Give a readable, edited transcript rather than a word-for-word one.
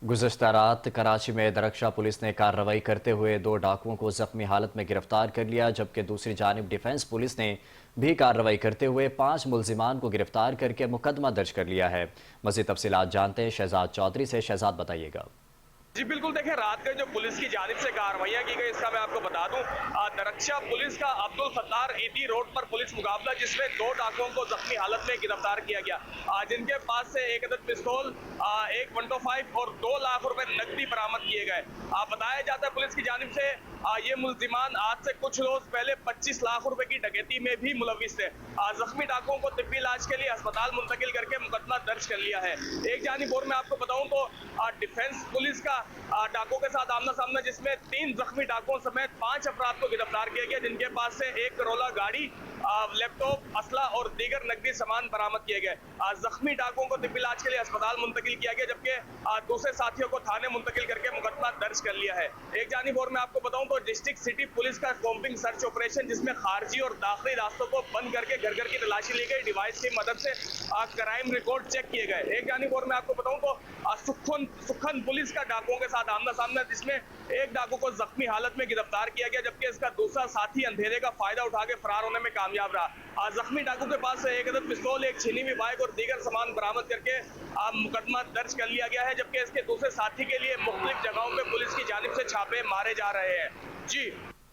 गुज़श्ता रात कराची में दरख्शा पुलिस ने कार्रवाई करते हुए 2 डाकुओं को जख्मी हालत में गिरफ्तार कर लिया, जबकि दूसरी जानिब डिफेंस पुलिस ने भी कार्रवाई करते हुए 5 मुल्जिमान को गिरफ्तार करके मुकदमा दर्ज कर लिया है। मज़ीद तफसीलात जानते हैं शहजाद चौधरी से। शहजाद, बताइएगा। जी बिल्कुल, देखिए रात में जो पुलिस की जानिब से कार्रवाइयाँ की गई इसका मैं आपको बता दूं, दरख्शा पुलिस का अब्दुल सत्तार ईदी रोड पर पुलिस मुकाबला जिसमें 2 डाकुओं को जख्मी हालत में गिरफ्तार किया गया, जिनके पास से एक अदद पिस्तौल, एक 125 और 2 लाख रुपए नकदी बरामद किए गए। बताया जाता है पुलिस की जानिब से ये मुल्जिमान आज से कुछ रोज पहले 25 लाख रुपए की डकैती में भी मुलविस थे। जख्मी डाकुओं को तिब्बी इलाज के लिए अस्पताल मुंतकिल करके मुकदमा दर्ज कर लिया है। एक जानिब और मैं आपको बताऊं तो डिफेंस पुलिस का डाकुओं के साथ आमना सामना, जिसमें 3 जख्मी डाकुओं समेत 5 अफराद को गिरफ्तार किया गया, जिनके पास से एक करोला गाड़ी, लैपटॉप, असला और दीगर नकदी सामान बरामद किए गए। जख्मी डाकुओं को तिब्बी इलाज के लिए अस्पताल मुंतकिल किया गया, जबकि दूसरे साथियों को थाने मुंतकिल करके मुकदमा दर्ज कर लिया है। एक जानिब और मैं आपको बताऊं तो डिस्ट्रिक्ट सिटी पुलिस का कॉम्बिंग सर्च ऑपरेशन, जिसमें खारजी और दाखिली रास्तों को बंद करके घर घर की तलाशी ली गई, डिवाइस की मदद से क्राइम रिकॉर्ड चेक किए गए। एक जानिब और मैं आपको बताऊं तो सुखन पुलिस का डाकुओं के साथ आमना सामना, जिसमें एक डाकू को जख्मी हालत में गिरफ्तार किया गया, जबकि इसका दूसरा साथी अंधेरे का फायदा उठा के फरार होने में कामयाब रहा। जख्मी डाकू के पास से एक अदद पिस्तौल, एक छीनी हुई बाइक और दीगर सामान बरामद करके मुकदमा दर्ज कर लिया गया है, जबकि इसके दूसरे साथी के लिए मुख्तलिफ जगहों पे पुलिस की जानिब से छापे मारे जा रहे हैं। जी।